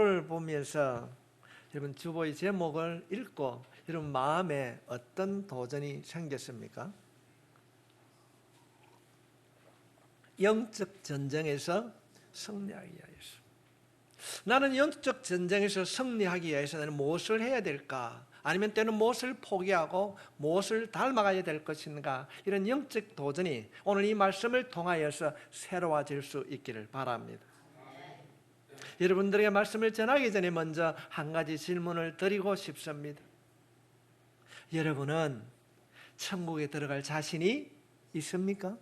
을 보면서 여러분 주보의 제목을 읽고 여러분 마음에 어떤 도전이 생겼습니까? 영적 전쟁에서 승리하기 위해서. 나는 영적 전쟁에서 승리하기 위해서 나는 무엇을 해야 될까? 아니면 때는 무엇을 포기하고 무엇을 닮아가야 될 것인가? 이런 영적 도전이 오늘 이 말씀을 통하여서 새로워질 수 있기를 바랍니다. 여러분들에게 말씀을 전하기 전에 먼저 한 가지 질문을 드리고 싶습니다. 여러분은 천국에 들어갈 자신이 있습니까?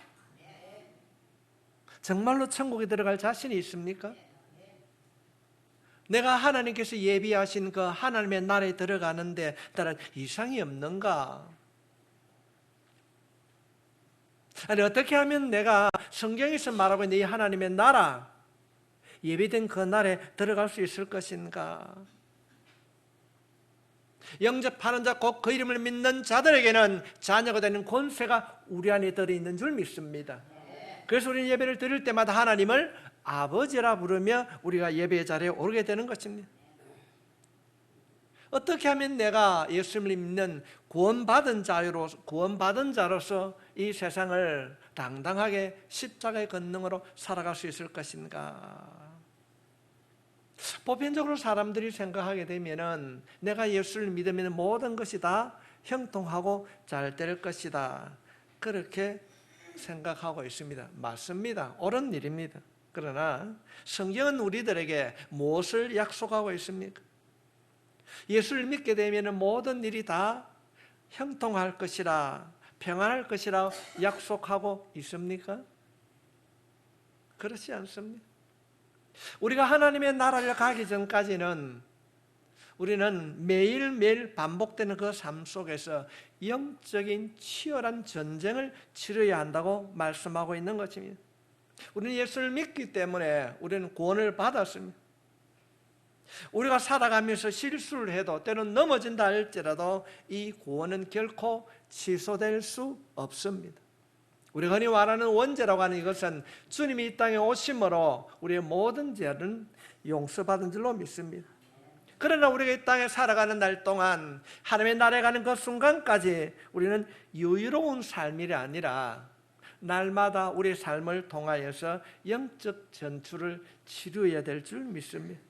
정말로 천국에 들어갈 자신이 있습니까? 내가 하나님께서 예비하신 그 하나님의 나라에 들어가는데 다른 이상이 없는가? 아니, 어떻게 하면 내가 성경에서 말하고 있는 이 하나님의 나라, 예비된 그 날에 들어갈 수 있을 것인가? 영접하는 자, 곧 그 이름을 믿는 자들에게는 자녀가 되는 권세가 우리 안에 들어있는 줄 믿습니다. 그래서 우리는 예배를 드릴 때마다 하나님을 아버지라 부르며 우리가 예배의 자리에 오르게 되는 것입니다. 어떻게 하면 내가 예수님을 믿는 구원받은 자로서 이 세상을 당당하게 십자가의 권능으로 살아갈 수 있을 것인가? 보편적으로 사람들이 생각하게 되면은 내가 예수를 믿으면 모든 것이 다 형통하고 잘 될 것이다, 그렇게 생각하고 있습니다. 맞습니다. 옳은 일입니다. 그러나 성경은 우리들에게 무엇을 약속하고 있습니까? 예수를 믿게 되면 모든 일이 다 형통할 것이라, 평안할 것이라 약속하고 있습니까? 그렇지 않습니다. 우리가 하나님의 나라를 가기 전까지는 우리는 매일매일 반복되는 그 삶 속에서 영적인 치열한 전쟁을 치러야 한다고 말씀하고 있는 것입니다. 우리는 예수를 믿기 때문에 우리는 구원을 받았습니다. 우리가 살아가면서 실수를 해도 때로는 넘어진다 할지라도 이 구원은 결코 취소될 수 없습니다. 우리가 흔히 말하는 원죄라고 하는 이것은 주님이 이 땅에 오심으로 우리의 모든 죄는 용서받은 줄로 믿습니다. 그러나 우리가 이 땅에 살아가는 날 동안 하나님의 나라에 가는 그 순간까지 우리는 여유로운 삶이 아니라 날마다 우리의 삶을 통하여서 영적 전투를 치루어야 될 줄 믿습니다.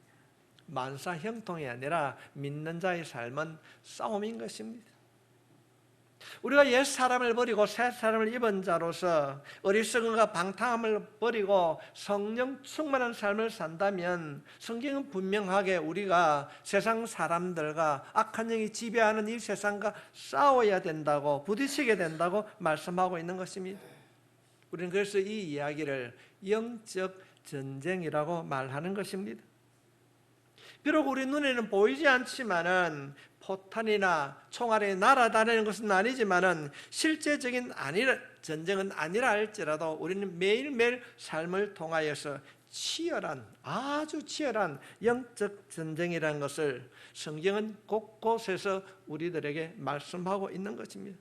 만사 형통이 아니라 믿는 자의 삶은 싸움인 것입니다. 우리가 옛 사람을 버리고 새 사람을 입은 자로서 어리석음과 방탕함을 버리고 성령 충만한 삶을 산다면 성경은 분명하게 우리가 세상 사람들과 악한 영이 지배하는 이 세상과 싸워야 된다고, 부딪히게 된다고 말씀하고 있는 것입니다. 우리는 그래서 이 이야기를 영적 전쟁이라고 말하는 것입니다. 비록 우리 눈에는 보이지 않지만은 포탄이나 총알이 날아다니는 것은 아니지만은 실제적인 전쟁은 아니라 할지라도 우리는 매일매일 삶을 통하여서 아주 치열한 영적 전쟁이라는 것을 성경은 곳곳에서 우리들에게 말씀하고 있는 것입니다.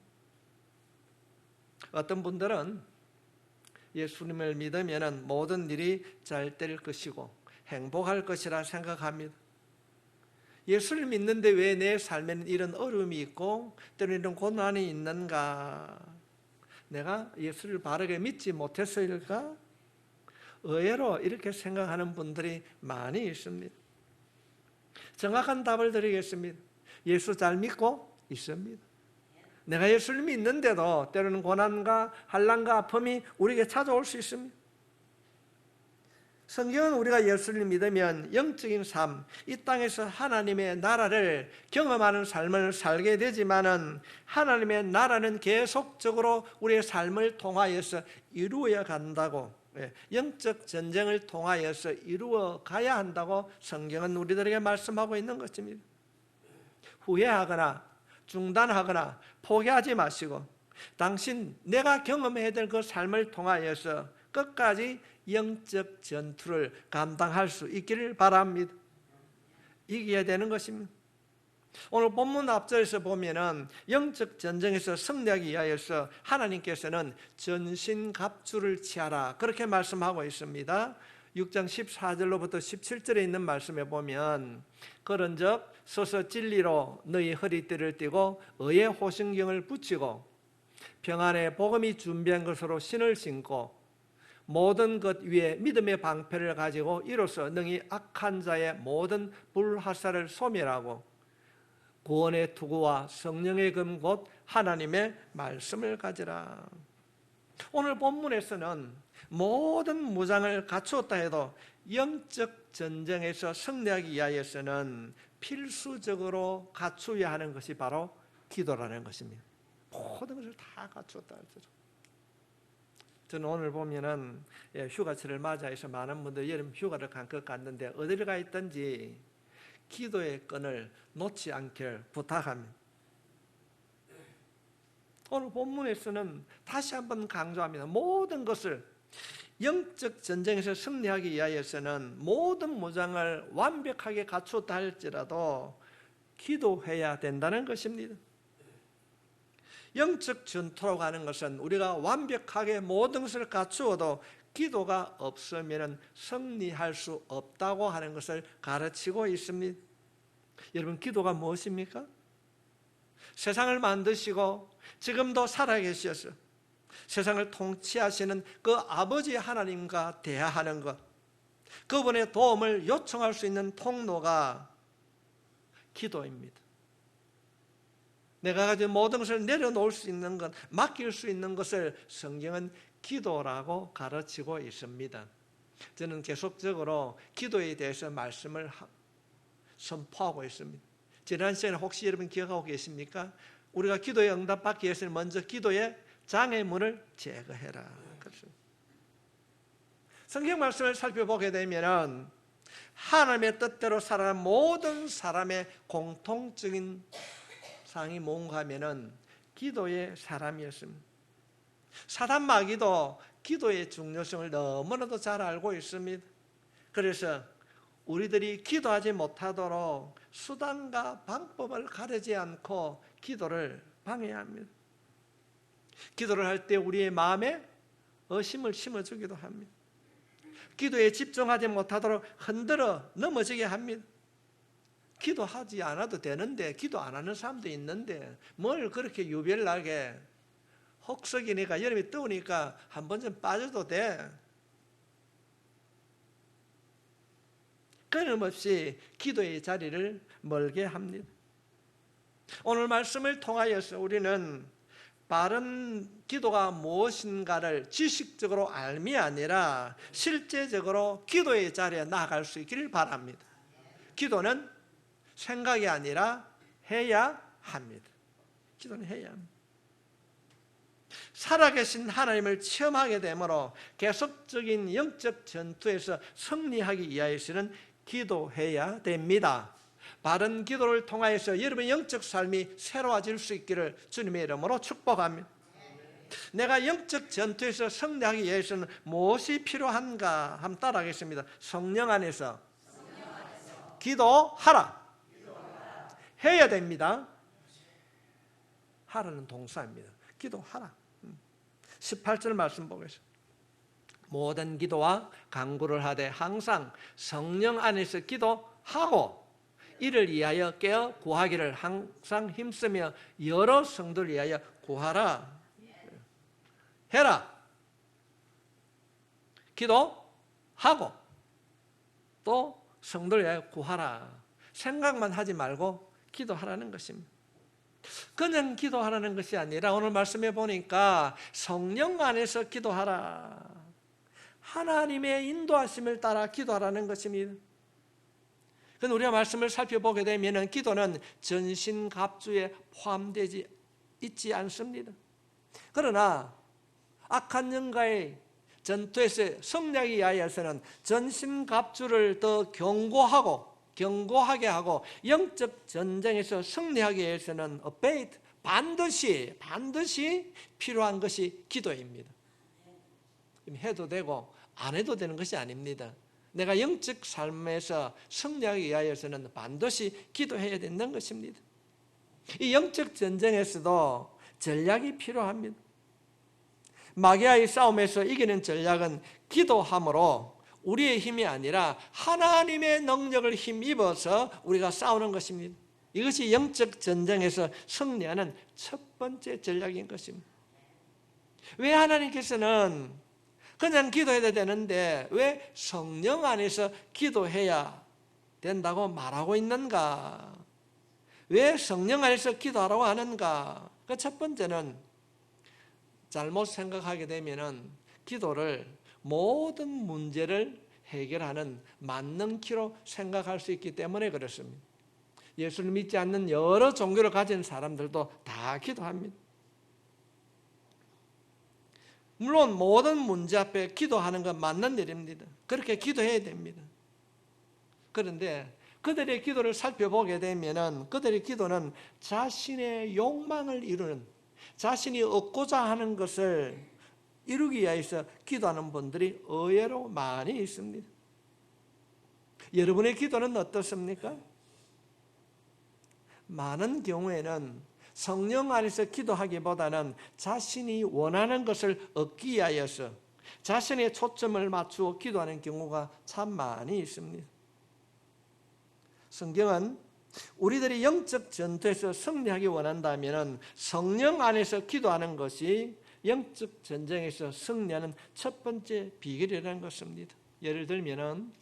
어떤 분들은 예수님을 믿으면 모든 일이 잘 될 것이고 행복할 것이라 생각합니다. 예수를 믿는데 왜 내 삶에는 이런 어려움이 있고 때로는 이런 고난이 있는가? 내가 예수를 바르게 믿지 못해서일까? 의외로 이렇게 생각하는 분들이 많이 있습니다. 정확한 답을 드리겠습니다. 예수 잘 믿고 있습니다. 내가 예수를 믿는데도 때로는 고난과 환난과 아픔이 우리에게 찾아올 수 있습니다. 성경은 우리가 예수를 믿으면 영적인 삶, 이 땅에서 하나님의 나라를 경험하는 삶을 살게 되지만은 하나님의 나라는 계속적으로 우리의 삶을 통하여서 이루어야 간다고, 영적 전쟁을 통하여서 이루어 가야 한다고 성경은 우리들에게 말씀하고 있는 것입니다. 후회하거나 중단하거나 포기하지 마시고 내가 경험해야 될 그 삶을 통하여서 끝까지 영적 전투를 감당할 수 있기를 바랍니다. 이겨야 되는 것입니다. 오늘 본문 앞절에서 보면은 영적 전쟁에서 승리하기 위하여서 하나님께서는 전신갑주를 취하라, 그렇게 말씀하고 있습니다. 6장 14절로부터 17절에 있는 말씀에 보면 그런즉 서서 진리로 너희 허리띠를 띠고 의의 호신경을 붙이고 평안의 복음이 준비한 것으로 신을 신고 모든 것 위에 믿음의 방패를 가지고 이로써 능히 악한 자의 모든 불화살을 소멸하고 구원의 투구와 성령의 금 곧 하나님의 말씀을 가지라. 오늘 본문에서는 모든 무장을 갖추었다 해도 영적 전쟁에서 승리하기 위하여서는 필수적으로 갖추어야 하는 것이 바로 기도라는 것입니다. 모든 것을 다 갖추었다 할지라. 저는 오늘 보면은 휴가철을 맞이해서 많은 분들이 여름 휴가를 간 것 같는데 어디를 가 있든지 기도의 끈을 놓지 않길 부탁합니다. 오늘 본문에서는 다시 한번 강조합니다. 모든 것을 영적 전쟁에서 승리하기 위하여서는 모든 무장을 완벽하게 갖추었다 할지라도 기도해야 된다는 것입니다. 영적 전투라고 하는 것은 우리가 완벽하게 모든 것을 갖추어도 기도가 없으면 승리할 수 없다고 하는 것을 가르치고 있습니다. 여러분, 기도가 무엇입니까? 세상을 만드시고 지금도 살아계셔서 세상을 통치하시는 그 아버지 하나님과 대화하는 것, 그분의 도움을 요청할 수 있는 통로가 기도입니다. 내가 가진 모든 것을 내려놓을 수 있는 것, 맡길 수 있는 것을 성경은 기도라고 가르치고 있습니다. 저는 계속적으로 기도에 대해서 말씀을 선포하고 있습니다. 지난 시간에 혹시 여러분 기억하고 계십니까? 우리가 기도에 응답받기 위해서는 먼저 기도의 장애물을 제거해라. 성경 말씀을 살펴보게 되면 하나님의 뜻대로 살아가는 모든 사람의 공통적인 상이 뭔가 하면은 기도의 사람이었습니다. 사단 마귀도 기도의 중요성을 너무나도 잘 알고 있습니다. 그래서 우리들이 기도하지 못하도록 수단과 방법을 가리지 않고 기도를 방해합니다. 기도를 할 때 우리의 마음에 의심을 심어주기도 합니다. 기도에 집중하지 못하도록 흔들어 넘어지게 합니다. 기도하지 않아도 되는데 기도 안 하는 사람도 있는데 뭘 그렇게 유별나게 혹석이니까 여름이 뜨우니까 한 번쯤 빠져도 돼. 끊임없이 기도의 자리를 멀게 합니다. 오늘 말씀을 통하여서 우리는 바른 기도가 무엇인가를 지식적으로 알미 아니라 실제적으로 기도의 자리에 나아갈 수 있기를 바랍니다. 기도는 생각이 아니라 해야 합니다. 기도는 해야 합니다. 살아계신 하나님을 체험하게 되므로 계속적인 영적 전투에서 승리하기 위하여서는 기도해야 됩니다. 바른 기도를 통하여서 여러분의 영적 삶이 새로워질 수 있기를 주님의 이름으로 축복합니다. 내가 영적 전투에서 승리하기 위해서는 무엇이 필요한가 한번 따라하겠습니다. 성령 안에서 기도하라. 해야 됩니다. 하라는 동사입니다. 기도하라. 18절 말씀 보겠습니다. 모든 기도와 간구를 하되 항상 성령 안에서 기도하고 이를 위하여 깨어 구하기를 항상 힘쓰며 여러 성도를 위하여 구하라. 해라. 기도하고 또 성도를 위하여 구하라. 생각만 하지 말고 기도하라는 것입니다. 그냥 기도하라는 것이 아니라 오늘 말씀해 보니까 성령 안에서 기도하라. 하나님의 인도하심을 따라 기도하라는 것입니다. 그런데 우리가 말씀을 살펴보게 되면 기도는 전신갑주에 포함되지 있지 않습니다. 그러나 악한 영과의 전투에서 승리하기 위하여서는 전신갑주를 더 견고하게 하고 영적 전쟁에서 승리하기 위해서는 반드시 필요한 것이 기도입니다. 해도 되고 안 해도 되는 것이 아닙니다. 내가 영적 삶에서 승리하기 위하여서는 반드시 기도해야 된다는 것입니다. 이 영적 전쟁에서도 전략이 필요합니다. 마귀와의 싸움에서 이기는 전략은 기도함으로 우리의 힘이 아니라 하나님의 능력을 힘입어서 우리가 싸우는 것입니다. 이것이 영적 전쟁에서 승리하는 첫 번째 전략인 것입니다. 왜 하나님께서는 그냥 기도해야 되는데 왜 성령 안에서 기도해야 된다고 말하고 있는가? 왜 성령 안에서 기도하라고 하는가? 그 첫 번째는 잘못 생각하게 되면은 기도를 모든 문제를 해결하는 만능키로 생각할 수 있기 때문에 그렇습니다. 예수를 믿지 않는 여러 종교를 가진 사람들도 다 기도합니다. 물론 모든 문제 앞에 기도하는 건 맞는 일입니다. 그렇게 기도해야 됩니다. 그런데 그들의 기도를 살펴보게 되면 그들의 기도는 자신의 욕망을 이루는, 자신이 얻고자 하는 것을 이루기 위해서 기도하는 분들이 의외로 많이 있습니다. 여러분의 기도는 어떻습니까? 많은 경우에는 성령 안에서 기도하기보다는 자신이 원하는 것을 얻기 위하여서 자신의 초점을 맞추어 기도하는 경우가 참 많이 있습니다. 성경은 우리들이 영적 전투에서 승리하기 원한다면 성령 안에서 기도하는 것이 영적 전쟁에서 승리하는 첫 번째 비결이라는 것입니다. 예를 들면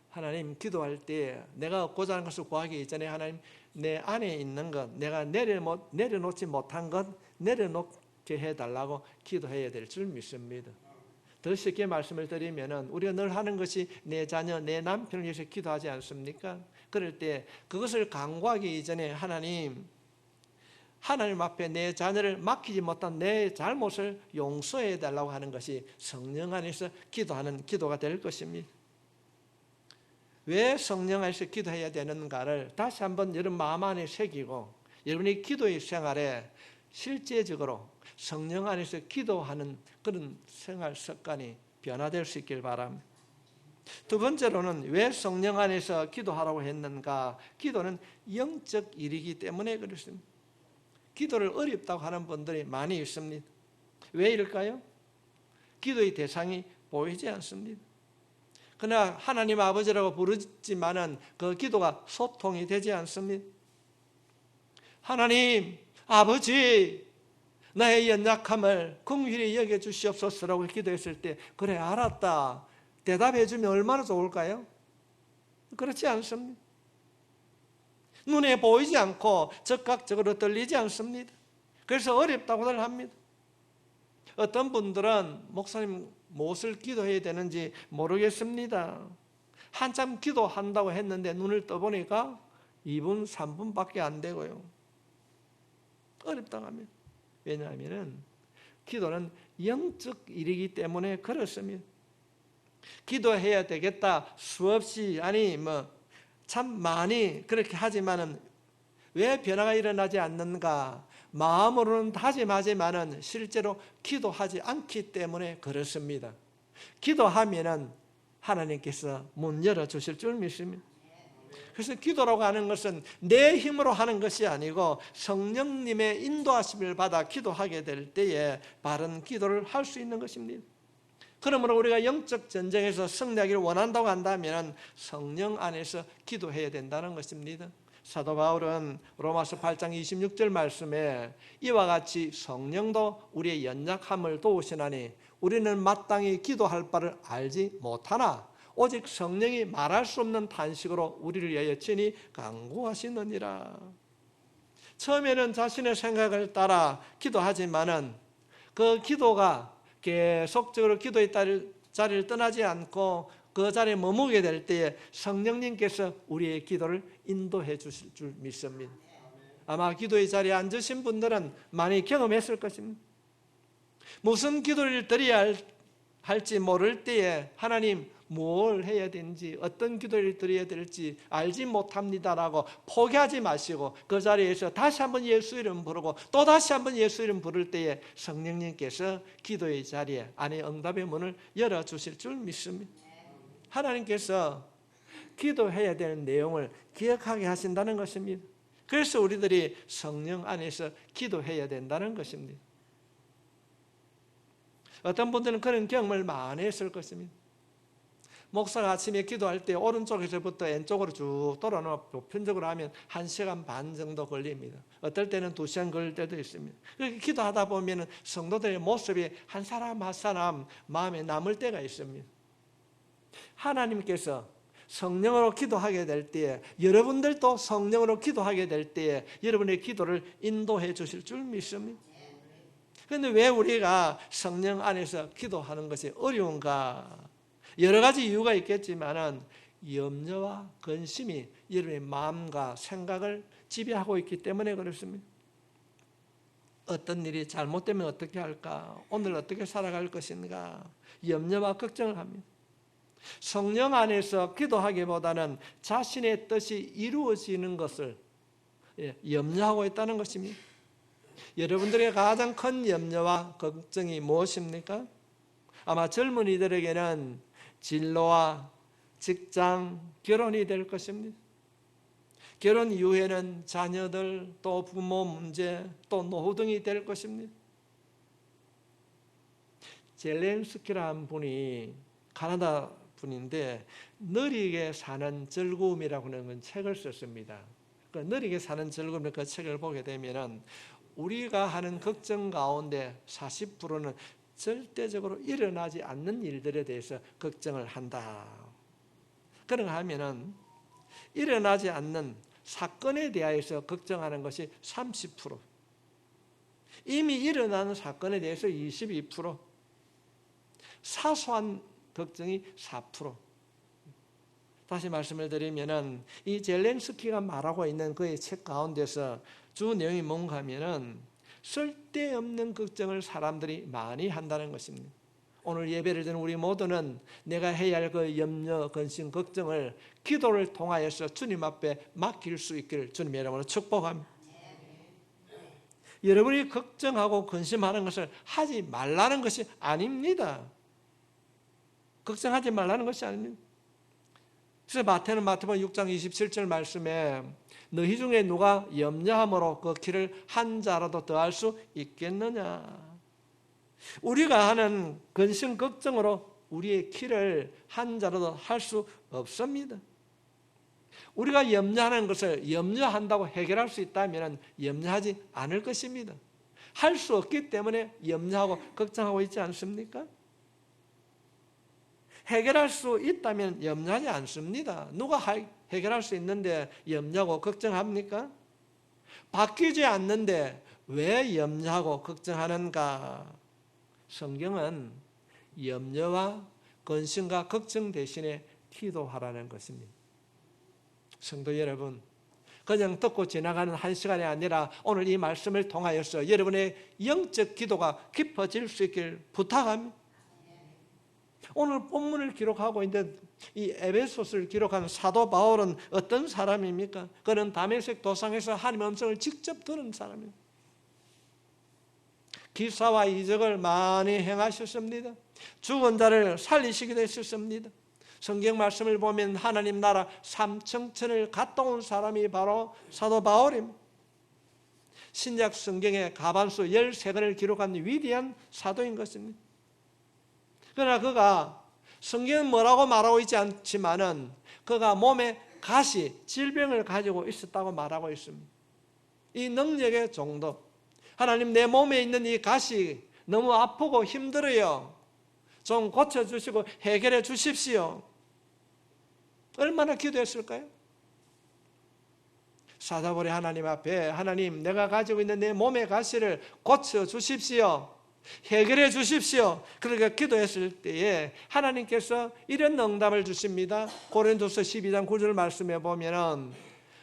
하나님, 기도할 때 내가 얻고자 하는 것을 구하기 이전에 하나님, 내 안에 있는 것, 내가 내려놓지 못한 것 내려놓게 해달라고 기도해야 될 줄 믿습니다. 더 쉽게 말씀을 드리면 우리가 늘 하는 것이 내 자녀, 내 남편을 위해서 기도하지 않습니까? 그럴 때 그것을 간구하기 이전에 하나님 앞에 내 자녀를 맡기지 못한 내 잘못을 용서해 달라고 하는 것이 성령 안에서 기도하는 기도가 될 것입니다. 왜 성령 안에서 기도해야 되는가를 다시 한번 여러분 마음 안에 새기고 여러분의 기도의 생활에 실제적으로 성령 안에서 기도하는 그런 생활 습관이 변화될 수 있길 바랍니다. 두 번째로는 왜 성령 안에서 기도하라고 했는가? 기도는 영적 일이기 때문에 그렇습니다. 기도를 어렵다고 하는 분들이 많이 있습니다. 왜 이럴까요? 기도의 대상이 보이지 않습니다. 그러나 하나님 아버지라고 부르지만은 그 기도가 소통이 되지 않습니다. 하나님 아버지, 나의 연약함을 긍휼히 여겨주시옵소서라고 기도했을 때 그래 알았다 대답해 주면 얼마나 좋을까요? 그렇지 않습니다. 눈에 보이지 않고 즉각적으로 들리지 않습니다. 그래서 어렵다고들 합니다. 어떤 분들은 목사님 무엇을 기도해야 되는지 모르겠습니다. 한참 기도한다고 했는데 눈을 떠보니까 2분, 3분밖에 안 되고요. 어렵다고 합니다. 왜냐하면 기도는 영적 일이기 때문에 그렇습니다. 기도해야 되겠다 수없이 참 많이 그렇게 하지만은 왜 변화가 일어나지 않는가? 마음으로는 다짐하지만은 실제로 기도하지 않기 때문에 그렇습니다. 기도하면은 하나님께서 문 열어주실 줄 믿습니다. 그래서 기도라고 하는 것은 내 힘으로 하는 것이 아니고 성령님의 인도하심을 받아 기도하게 될 때에 바른 기도를 할 수 있는 것입니다. 그러므로 우리가 영적 전쟁에서 승리하기를 원한다고 한다면 성령 안에서 기도해야 된다는 것입니다. 사도 바울은 로마서 8장 26절 말씀에 이와 같이 성령도 우리의 연약함을 도우시나니 우리는 마땅히 기도할 바를 알지 못하나 오직 성령이 말할 수 없는 탄식으로 우리를 위하여 친히 간구하시느니라. 처음에는 자신의 생각을 따라 기도하지만은 그 기도가 계속적으로 기도의 자리를 떠나지 않고 그 자리에 머무게 될 때에 성령님께서 우리의 기도를 인도해 주실 줄 믿습니다. 아마 기도의 자리에 앉으신 분들은 많이 경험했을 것입니다. 무슨 기도를 드려야 할지 모를 때에 하나님 뭘 해야 되는지 어떤 기도를 드려야 될지 알지 못합니다라고 포기하지 마시고 그 자리에서 다시 한번 예수 이름 부르고 또 다시 한번 예수 이름 부를 때에 성령님께서 기도의 자리에 안에 응답의 문을 열어주실 줄 믿습니다. 하나님께서 기도해야 되는 내용을 기억하게 하신다는 것입니다. 그래서 우리들이 성령 안에서 기도해야 된다는 것입니다. 어떤 분들은 그런 경험을 많이 했을 것입니다. 목사가 아침에 기도할 때 오른쪽에서부터 왼쪽으로 쭉 돌아놓아 보편적으로 하면 1시간 반 정도 걸립니다. 어떨 때는 2시간 걸릴 때도 있습니다. 그렇게 기도하다 보면 성도들의 모습이 한 사람 한 사람 마음에 남을 때가 있습니다. 하나님께서 성령으로 기도하게 될 때에, 여러분들도 성령으로 기도하게 될 때에 여러분의 기도를 인도해 주실 줄 믿습니다. 그런데 왜 우리가 성령 안에서 기도하는 것이 어려운가? 여러 가지 이유가 있겠지만 염려와 근심이 여러분의 마음과 생각을 지배하고 있기 때문에 그렇습니다. 어떤 일이 잘못되면 어떻게 할까? 오늘 어떻게 살아갈 것인가? 염려와 걱정을 합니다. 성령 안에서 기도하기보다는 자신의 뜻이 이루어지는 것을 염려하고 있다는 것입니다. 여러분들의 가장 큰 염려와 걱정이 무엇입니까? 아마 젊은이들에게는 진로와 직장, 결혼이 될 것입니다. 결혼 이후에는 자녀들, 또 부모 문제, 또 노후 등이 될 것입니다. 젤렌스키라는 분이 가나다 분인데 느리게 사는 즐거움이라고 하는 책을 썼습니다. 그 느리게 사는 즐거움, 그 책을 보게 되면 우리가 하는 걱정 가운데 40%는 절대적으로 일어나지 않는 일들에 대해서 걱정을 한다. 그런가 하면은 일어나지 않는 사건에 대하여서 걱정하는 것이 30%, 이미 일어나는 사건에 대해서 22%, 사소한 걱정이 4%. 다시 말씀을 드리면은 이 젤렌스키가 말하고 있는 그의 책 가운데서 주 내용이 뭔가 하면은 쓸데없는 걱정을 사람들이 많이 한다는 것입니다. 오늘 예배를 드는 우리 모두는 내가 해야 할 그 염려, 근심, 걱정을 기도를 통하여서 주님 앞에 맡길 수 있기를 주님의 이름으로 축복합니다. 여러분이 걱정하고 근심하는 것을 하지 말라는 것이 아닙니다. 걱정하지 말라는 것이 아닙니다. 그래서 마태복음 6장 27절 말씀에 너희 중에 누가 염려함으로 그 길을 한 자라도 더할 수 있겠느냐. 우리가 하는 근심 걱정으로 우리의 길을 한 자라도 할 수 없습니다. 우리가 염려하는 것을 염려한다고 해결할 수 있다면 염려하지 않을 것입니다. 할 수 없기 때문에 염려하고 걱정하고 있지 않습니까? 해결할 수 있다면 염려하지 않습니다. 누가 해결할 수 있는데 염려하고 걱정합니까? 바뀌지 않는데 왜 염려하고 걱정하는가? 성경은 염려와 근심과 걱정 대신에 기도하라는 것입니다. 성도 여러분, 그냥 듣고 지나가는 한 시간이 아니라 오늘 이 말씀을 통하여서 여러분의 영적 기도가 깊어질 수 있길 부탁합니다. 오늘 본문을 기록하고 있는 이 에베소서를 기록한 사도 바울은 어떤 사람입니까? 그는 다메섹 도상에서 하나님의 음성을 직접 들은 사람입니다. 기사와 이적을 많이 행하셨습니다. 죽은 자를 살리시기도 했었습니다. 성경 말씀을 보면 하나님 나라 삼청천을 갔다 온 사람이 바로 사도 바울입니다. 신약 성경의 가반수 13권을 기록한 위대한 사도인 것입니다. 그러나 그가 성경은 뭐라고 말하고 있지 않지만은 그가 몸에 가시, 질병을 가지고 있었다고 말하고 있습니다. 이 능력의 정도, 하나님 내 몸에 있는 이 가시 너무 아프고 힘들어요. 좀 고쳐주시고 해결해 주십시오. 얼마나 기도했을까요? 사자벌이 하나님 앞에 하나님 내가 가지고 있는 내 몸의 가시를 고쳐주십시오. 해결해 주십시오. 그러니까 기도했을 때에 하나님께서 이런 응답을 주십니다. 고린도서 12장 9절 말씀에 보면은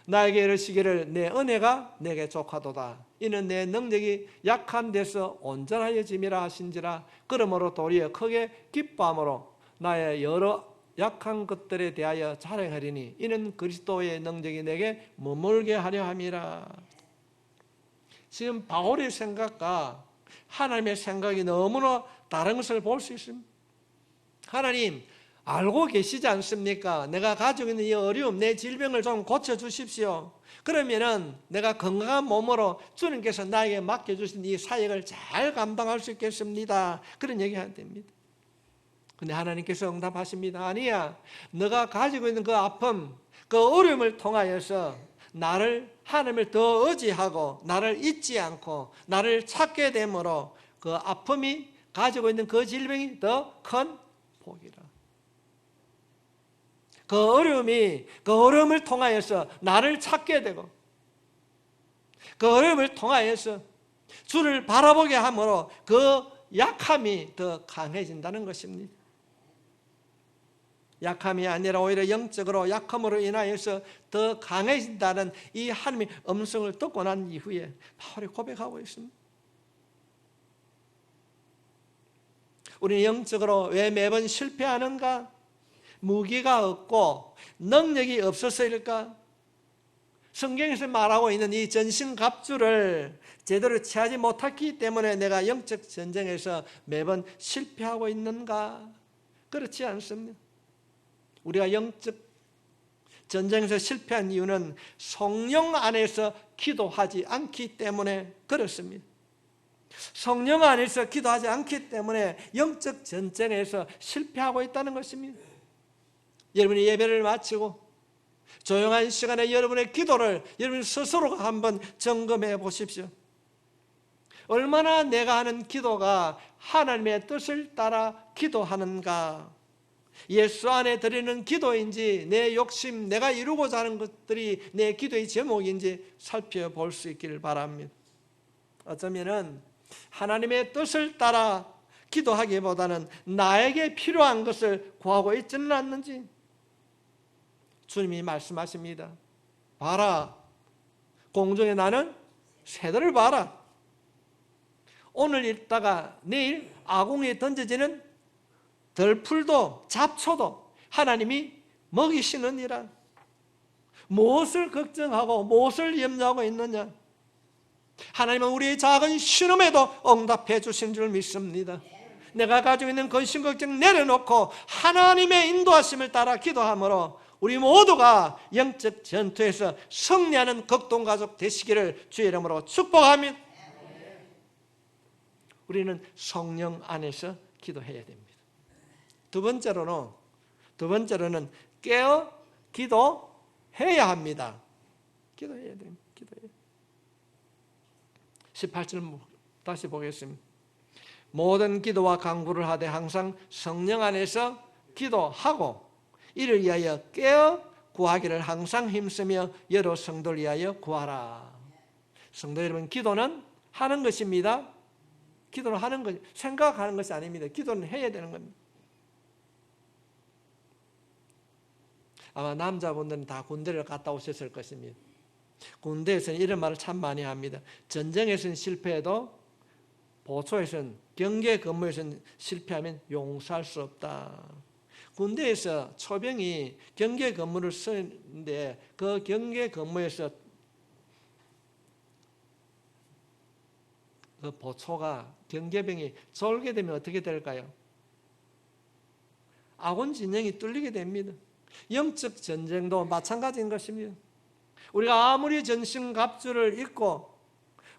나에게 이르시기를 내 은혜가 내게 족하도다. 이는 내 능력이 약한 데서 온전하여짐이라 하신지라. 그러므로 도리어 크게 기뻐함으로 나의 여러 약한 것들에 대하여 자랑하리니 이는 그리스도의 능력이 내게 머물게 하려 함이라. 지금 바울의 생각과 하나님의 생각이 너무나 다른 것을 볼 수 있습니다. 하나님 알고 계시지 않습니까? 내가 가지고 있는 이 어려움, 내 질병을 좀 고쳐주십시오. 그러면은 내가 건강한 몸으로 주님께서 나에게 맡겨주신 이 사역을 잘 감당할 수 있겠습니다. 그런 얘기해야 됩니다. 근데 하나님께서 응답하십니다. 아니야. 너가 가지고 있는 그 아픔, 그 어려움을 통하여서 하나님을 더 의지하고 나를 잊지 않고 나를 찾게 되므로 그 아픔이 가지고 있는 그 질병이 더 큰 복이라. 그 어려움을 통하여서 나를 찾게 되고 그 어려움을 통하여서 주를 바라보게 함으로 그 약함이 더 강해진다는 것입니다. 약함이 아니라 오히려 영적으로 약함으로 인하여서 더 강해진다는 이 하나님의 음성을 듣고 난 이후에 바울이 고백하고 있습니다. 우리는 영적으로 왜 매번 실패하는가? 무기가 없고 능력이 없어서일까? 성경에서 말하고 있는 이 전신갑주를 제대로 취하지 못했기 때문에 내가 영적 전쟁에서 매번 실패하고 있는가? 그렇지 않습니다. 우리가 영적 전쟁에서 실패한 이유는 성령 안에서 기도하지 않기 때문에 그렇습니다. 성령 안에서 기도하지 않기 때문에 영적 전쟁에서 실패하고 있다는 것입니다. 여러분이 예배를 마치고 조용한 시간에 여러분의 기도를 여러분 스스로가 한번 점검해 보십시오. 얼마나 내가 하는 기도가 하나님의 뜻을 따라 기도하는가? 예수 안에 드리는 기도인지 내 욕심, 내가 이루고자 하는 것들이 내 기도의 제목인지 살펴볼 수 있기를 바랍니다. 어쩌면은 하나님의 뜻을 따라 기도하기보다는 나에게 필요한 것을 구하고 있지는 않는지 주님이 말씀하십니다. 봐라, 공중에 나는 새들을 봐라. 오늘 읽다가 내일 아궁이에 던져지는 들풀도 잡초도 하나님이 먹이시느니라. 무엇을 걱정하고 무엇을 염려하고 있느냐? 하나님은 우리의 작은 신음에도 응답해 주신 줄 믿습니다. 내가 가지고 있는 근심 걱정 내려놓고 하나님의 인도하심을 따라 기도함으로 우리 모두가 영적 전투에서 승리하는 극동가족 되시기를 주의 이름으로 축복합니다. 우리는 성령 안에서 기도해야 됩니다. 두 번째로는 깨어 기도해야 합니다. 기도해야 됩니다. 18절 다시 보겠습니다. 모든 기도와 간구를 하되 항상 성령 안에서 기도하고 이를 위하여 깨어 구하기를 항상 힘쓰며 여러 성도를 위하여 구하라. 성도 여러분, 기도는 하는 것입니다. 기도는 하는 것, 생각하는 것이 아닙니다. 기도는 해야 되는 겁니다. 아마 남자분들은 다 군대를 갔다 오셨을 것입니다. 군대에서는 이런 말을 참 많이 합니다. 전쟁에서는 실패해도 보초에서는 경계 근무에서는 실패하면 용서할 수 없다. 군대에서 초병이 경계 근무를 쓰는데 그 경계 근무에서 그 보초가 경계병이 졸게 되면 어떻게 될까요? 아군 진영이 뚫리게 됩니다. 영적 전쟁도 마찬가지인 것입니다. 우리가 아무리 전신갑주를 입고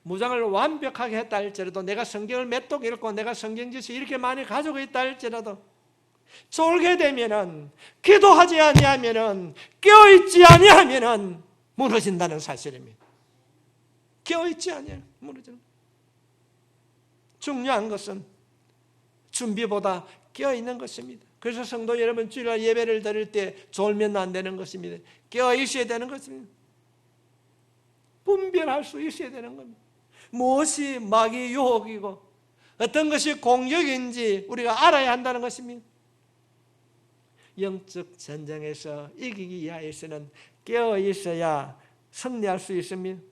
무장을 완벽하게 했다 할지라도 내가 성경을 몇 독 읽고 내가 성경 지식 이렇게 많이 가지고 있다 할지라도 졸게 되면은 기도하지 아니하면은 깨어있지 아니하면은 무너진다는 사실입니다. 깨어있지 아니하면 무너지는. 중요한 것은 준비보다 깨어있는 것입니다. 그래서 성도 여러분 주일날 예배를 드릴 때 졸면 안 되는 것입니다. 깨어있어야 되는 것입니다. 분별할 수 있어야 되는 겁니다. 무엇이 마귀의 유혹이고 어떤 것이 공격인지 우리가 알아야 한다는 것입니다. 영적 전쟁에서 이기기 위하여서는 깨어 있어야 승리할 수 있습니다.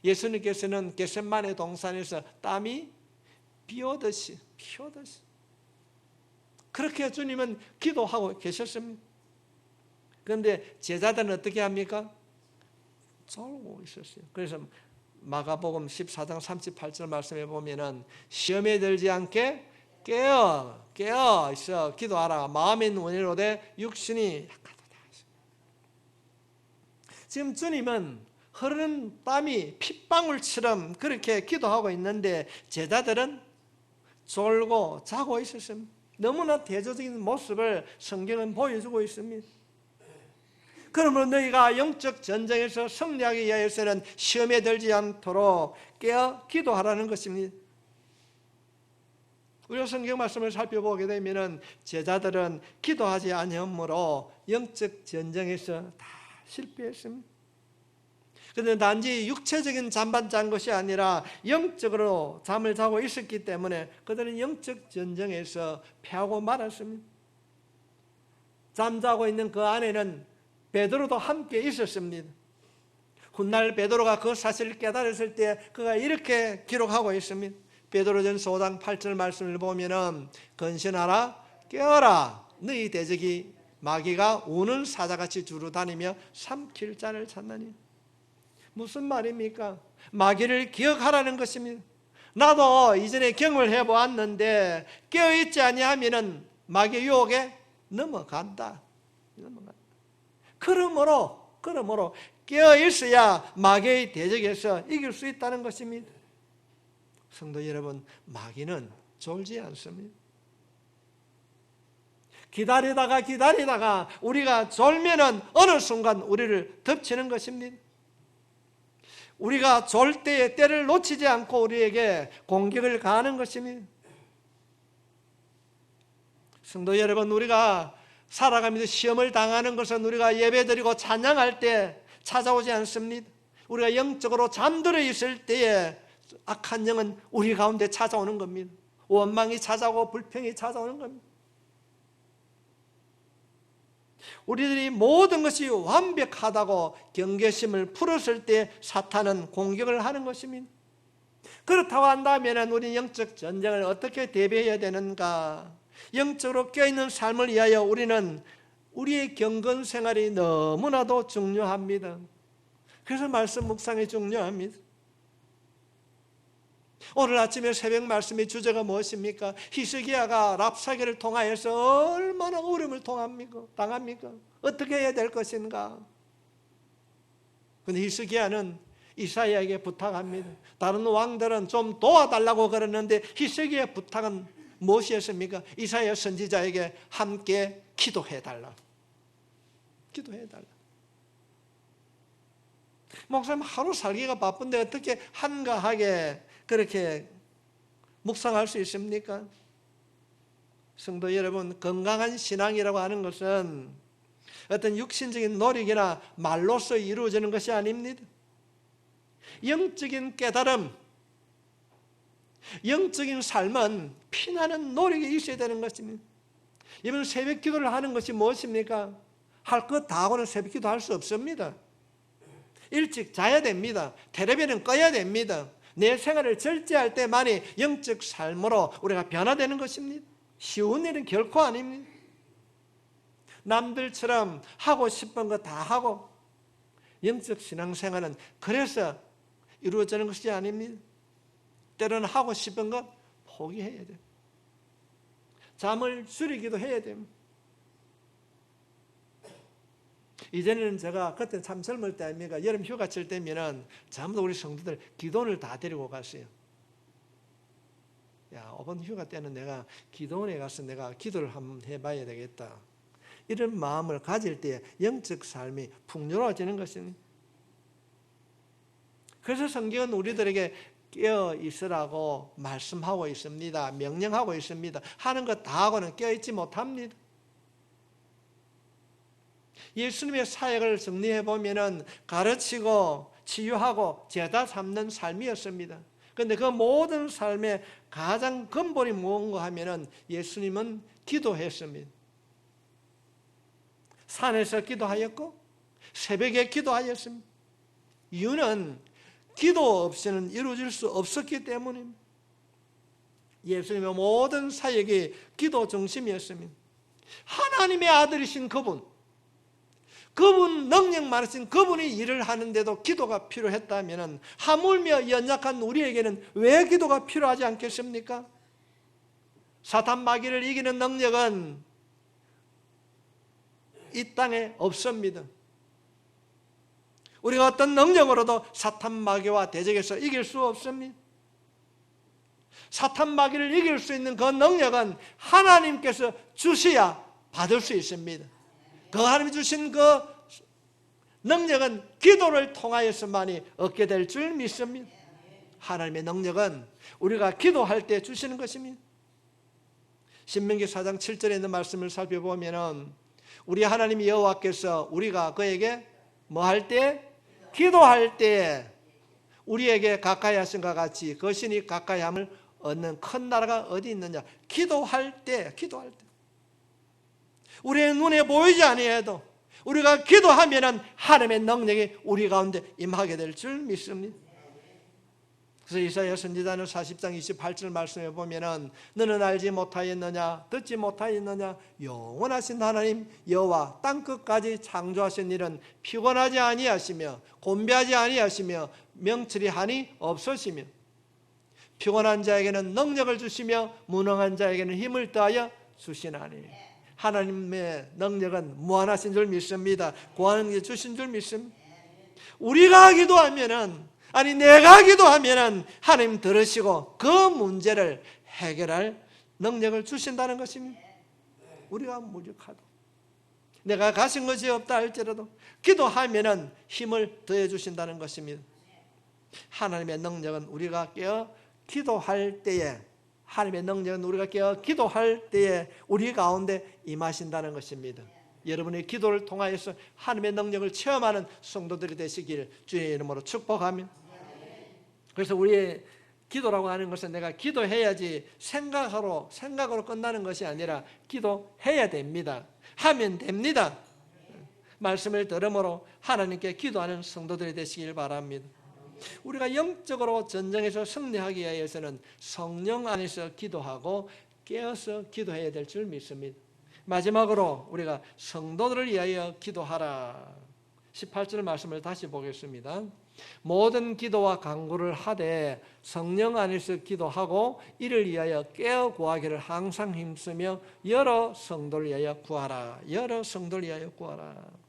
예수님께서는 겟세마네 동산에서 땀이 비오듯이 그렇게 주님은 기도하고 계셨습니다. 그런데 제자들은 어떻게 합니까? 졸고 있었어요. 그래서 마가복음 14장 38절 말씀에 보면은 시험에 들지 않게 깨어 있어 기도하라. 마음의 원이로되 육신이 약하도다. 지금 주님은 흐르는 땀이 핏방울처럼 그렇게 기도하고 있는데 제자들은 졸고 자고 있었습니다. 너무나 대조적인 모습을 성경은 보여주고 있습니다. 그러므로 너희가 영적 전쟁에서 승리하기 위하여서는 시험에 들지 않도록 깨어 기도하라는 것입니다. 우리가 성경 말씀을 살펴보게 되면 제자들은 기도하지 아니하므로 영적 전쟁에서 다 실패했습니다. 그런데 단지 육체적인 잠만 잔 것이 아니라 영적으로 잠을 자고 있었기 때문에 그들은 영적 전쟁에서 패하고 말았습니다. 잠자고 있는 그 안에는 베드로도 함께 있었습니다. 훗날 베드로가 그 사실을 깨달았을 때 그가 이렇게 기록하고 있습니다. 베드로전서 5장 8절 말씀을 보면은 근신하라 깨어라 너희 대적이 마귀가 우는 사자같이 두루 다니며 삼킬 자를 찾나니. 무슨 말입니까? 마귀를 기억하라는 것입니다. 나도 이전에 경험을 해보았는데 깨어있지 아니하면은 마귀 유혹에 넘어간다. 그러므로 깨어있어야 마귀의 대적에서 이길 수 있다는 것입니다. 성도 여러분, 마귀는 졸지 않습니다. 기다리다가 우리가 졸면은 어느 순간 우리를 덮치는 것입니다. 우리가 졸 때에 때를 놓치지 않고 우리에게 공격을 가하는 것입니다. 성도 여러분, 우리가 살아가면서 시험을 당하는 것은 우리가 예배드리고 찬양할 때 찾아오지 않습니다. 우리가 영적으로 잠들어 있을 때에 악한 영은 우리 가운데 찾아오는 겁니다. 원망이 찾아오고 불평이 찾아오는 겁니다. 우리들이 모든 것이 완벽하다고 경계심을 풀었을 때 사탄은 공격을 하는 것입니다. 그렇다고 한다면 우리 영적 전쟁을 어떻게 대비해야 되는가? 영적으로 껴있는 삶을 위하여 우리는 우리의 경건 생활이 너무나도 중요합니다. 그래서 말씀 묵상이 중요합니다. 오늘 아침에 새벽 말씀의 주제가 무엇입니까? 히스기야가 랍사게를 통하여서 얼마나 어려움을 당합니까? 어떻게 해야 될 것인가? 그런데 히스기야는 이사야에게 부탁합니다. 다른 왕들은 좀 도와달라고 그러는데 히스기야의 부탁은 무엇이었습니까? 이사야 선지자에게 함께 기도해달라. 목사님 하루 살기가 바쁜데 어떻게 한가하게 그렇게 묵상할 수 있습니까? 성도 여러분, 건강한 신앙이라고 하는 것은 어떤 육신적인 노력이나 말로써 이루어지는 것이 아닙니다. 영적인 깨달음, 영적인 삶은 피나는 노력이 있어야 되는 것입니다. 이번 새벽 기도를 하는 것이 무엇입니까? 할 것 다 하고는 새벽 기도 할 수 없습니다. 일찍 자야 됩니다. 텔레비전은 꺼야 됩니다. 내 생활을 절제할 때만이 영적 삶으로 우리가 변화되는 것입니다. 쉬운 일은 결코 아닙니다. 남들처럼 하고 싶은 거 다 하고 영적 신앙생활은 그래서 이루어지는 것이 아닙니다. 때로는 하고 싶은 것 포기해야 돼요. 잠을 줄이기도 해야 됩니다. 이전에는 제가 그때 참 젊을 때 아닙니까? 여름 휴가철 때면은 전부 우리 성도들 기도원을 다 데리고 갔어요. 야, 이번 휴가 때는 내가 기도원에 가서 내가 기도를 한번 해봐야 되겠다. 이런 마음을 가질 때 영적 삶이 풍요로워지는 것입니다. 그래서 성경은 우리들에게 깨어 있으라고 말씀하고 있습니다. 명령하고 있습니다. 하는 것 다 하고는 깨어 있지 못합니다. 예수님의 사역을 정리해 보면은 가르치고 치유하고 제자 삼는 삶이었습니다. 그런데 그 모든 삶의 가장 근본이 무엇인가 하면은 예수님은 기도했습니다. 산에서 기도하였고 새벽에 기도하였습니다. 이유는 기도 없이는 이루어질 수 없었기 때문입니다. 예수님의 모든 사역이 기도 중심이었습니다. 하나님의 아들이신 그분 능력 많으신 그분이 일을 하는데도 기도가 필요했다면 하물며 연약한 우리에게는 왜 기도가 필요하지 않겠습니까? 사탄 마귀를 이기는 능력은 이 땅에 없습니다. 우리가 어떤 능력으로도 사탄 마귀와 대적해서 이길 수 없습니다. 사탄 마귀를 이길 수 있는 그 능력은 하나님께서 주셔야 받을 수 있습니다. 그 하나님이 주신 그 능력은 기도를 통하여서만이 얻게 될 줄 믿습니다. 하나님의 능력은 우리가 기도할 때 주시는 것입니다. 신명기 4장 7절에 있는 말씀을 살펴보면 우리 하나님 여호와께서 우리가 그에게 뭐 할 때? 기도할 때 우리에게 가까이 하신 것 같이 그 신이 가까이 함을 얻는 큰 나라가 어디 있느냐? 기도할 때 우리의 눈에 보이지 아니해도 우리가 기도하면은 하나님의 능력이 우리 가운데 임하게 될 줄 믿습니다. 그래서 이사야 선지자는 40장 28절 말씀에 보면은 너는 알지 못하였느냐 듣지 못하였느냐 영원하신 하나님 여호와 땅끝까지 창조하신 일은 피곤하지 아니하시며 곤비하지 아니하시며 명철이 한이 없으시며 피곤한 자에게는 능력을 주시며 무능한 자에게는 힘을 더하여 주시나니. 하나님의 능력은 무한하신 줄 믿습니다. 구하는 게 주신 줄 믿습니다. 우리가 기도하면은 내가 기도하면은 하나님 들으시고 그 문제를 해결할 능력을 주신다는 것입니다. 우리가 무력하도 내가 가진 것이 없다 할지라도 기도하면은 힘을 더해 주신다는 것입니다. 하나님의 능력은 우리가 깨어 기도할 때에 하나님의 능력은 우리가 깨어 기도할 때에 우리 가운데 임하신다는 것입니다. 여러분의 기도를 통하여서 하나님의 능력을 체험하는 성도들이 되시길 주의 이름으로 축복하며, 그래서 우리의 기도라고 하는 것은 내가 기도해야지 생각으로 끝나는 것이 아니라 기도해야 됩니다. 하면 됩니다. 말씀을 들음으로 하나님께 기도하는 성도들이 되시길 바랍니다. 우리가 영적으로 전쟁에서 승리하기 위해서는 성령 안에서 기도하고 깨어서 기도해야 될 줄 믿습니다. 마지막으로 우리가 성도들을 위하여 기도하라. 18절 말씀을 다시 보겠습니다. 모든 기도와 간구를 하되 성령 안에서 기도하고 이를 위하여 깨어 구하기를 항상 힘쓰며 여러 성도를 위하여 구하라. 여러 성도를 위하여 구하라.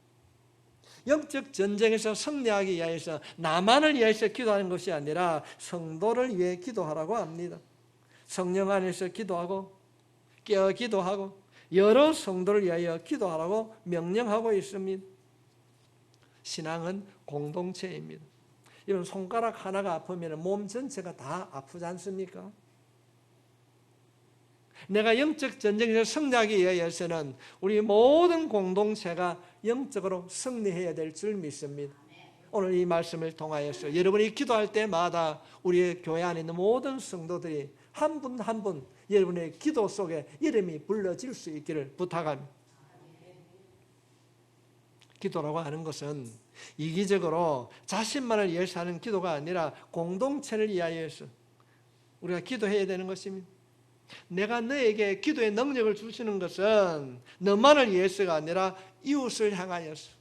영적 전쟁에서 승리하기 위해서 나만을 위해서 기도하는 것이 아니라 성도를 위해 기도하라고 합니다. 성령 안에서 기도하고 깨어 기도하고 여러 성도를 위하여 기도하라고 명령하고 있습니다. 신앙은 공동체입니다. 이런 손가락 하나가 아프면 몸 전체가 다 아프지 않습니까? 내가 영적 전쟁에서 승리하기 위해서는 우리 모든 공동체가 영적으로 승리해야 될 줄 믿습니다. 오늘 이 말씀을 통하여서 여러분이 기도할 때마다 우리의 교회 안에 있는 모든 성도들이 한 분 한 분 여러분의 기도 속에 이름이 불러질 수 있기를 부탁합니다. 기도라고 하는 것은 이기적으로 자신만을 위해서 하는 기도가 아니라 공동체를 위하여서 우리가 기도해야 되는 것입니다. 내가 너에게 기도의 능력을 주시는 것은 너만을 위해서가 아니라 이웃을 향하여서,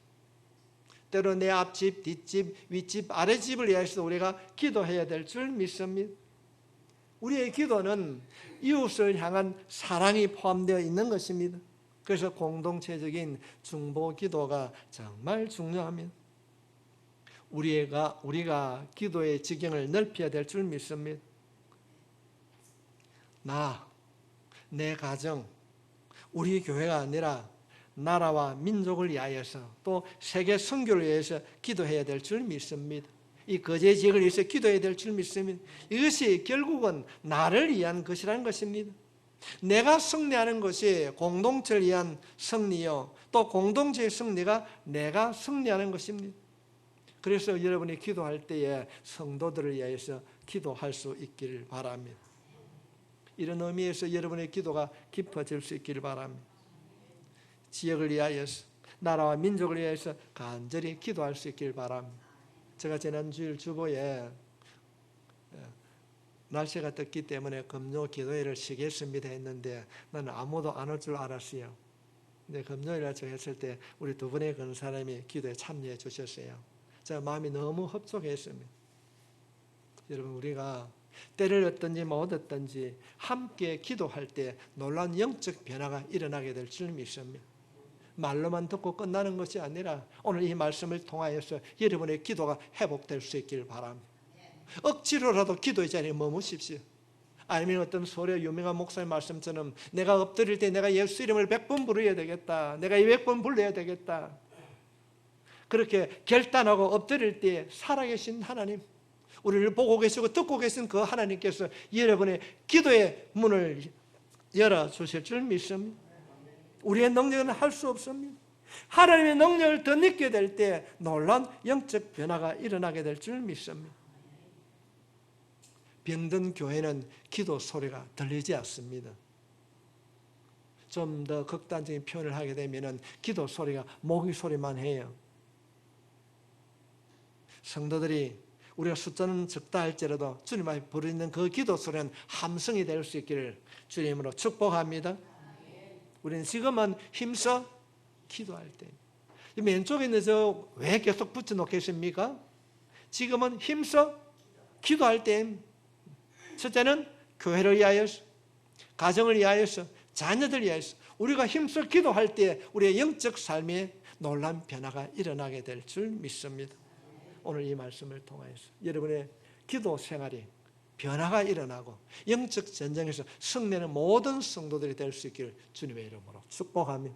때로 내 앞집, 뒷집, 윗집, 아랫집을 위해서 우리가 기도해야 될 줄 믿습니다. 우리의 기도는 이웃을 향한 사랑이 포함되어 있는 것입니다. 그래서 공동체적인 중보 기도가 정말 중요합니다. 우리가 기도의 지경을 넓혀야 될 줄 믿습니다. 내 가정, 우리 교회가 아니라 나라와 민족을 위하여서 또 세계 선교를 위해서 기도해야 될 줄 믿습니다. 이 거제 지역을 위해서 기도해야 될 줄 믿습니다. 이것이 결국은 나를 위한 것이라는 것입니다. 내가 승리하는 것이 공동체를 위한 승리요, 또 공동체의 승리가 내가 승리하는 것입니다. 그래서 여러분이 기도할 때에 성도들을 위해서 기도할 수 있기를 바랍니다. 이런 의미에서 여러분의 기도가 깊어질 수 있기를 바랍니다. 지역을 위하여서, 나라와 민족을 위해서 간절히 기도할 수 있기를 바랍니다. 제가 지난 주일 주보에 날씨가 덥기 때문에 금요 기도회를 쉬겠습니다 했는데 나는 아무도 안 올 줄 알았어요. 근데 금요일날 제가 했을 때 우리 두 분의 그런 사람이 기도에 참여해 주셨어요. 제가 마음이 너무 흡족했습니다. 여러분, 우리가 때를 얻든지 못 얻든지 함께 기도할 때 놀라운 영적 변화가 일어나게 될 줄 믿습니다. 말로만 듣고 끝나는 것이 아니라 오늘 이 말씀을 통하여서 여러분의 기도가 회복될 수 있기를 바랍니다. 억지로라도 기도의 자리에 머무십시오. 아니면 어떤 소리 유명한 목사의 말씀처럼 내가 엎드릴 때 내가 예수 이름을 100번 부르어야 되겠다, 내가 200번 불러야 되겠다, 그렇게 결단하고 엎드릴 때 살아계신 하나님, 우리를 보고 계시고 듣고 계신 그 하나님께서 여러분의 기도의 문을 열어주실 줄 믿습니다. 우리의 능력은 할 수 없습니다. 하나님의 능력을 더 느끼게 될 때 놀라운 영적 변화가 일어나게 될 줄 믿습니다. 병든 교회는 기도 소리가 들리지 않습니다. 좀 더 극단적인 표현을 하게 되면 기도 소리가 모기 소리만 해요. 성도들이 우리가 숫자는 적다 할지라도 주님 앞에 부르는 그 기도 소리는 함성이 될 수 있기를 주님으로 축복합니다. 우리는 지금은 힘써 기도할 때, 왼쪽에 있는 저 왜 계속 붙여놓겠습니까? 지금은 힘써 기도할 때, 첫째는 교회를 위하여서, 가정을 위하여서, 자녀들 위하여서 우리가 힘써 기도할 때 우리의 영적 삶에 놀라운 변화가 일어나게 될 줄 믿습니다. 오늘 이 말씀을 통해서 여러분의 기도 생활이 변화가 일어나고 영적 전쟁에서 승리하는 모든 성도들이 될 수 있기를 주님의 이름으로 축복합니다.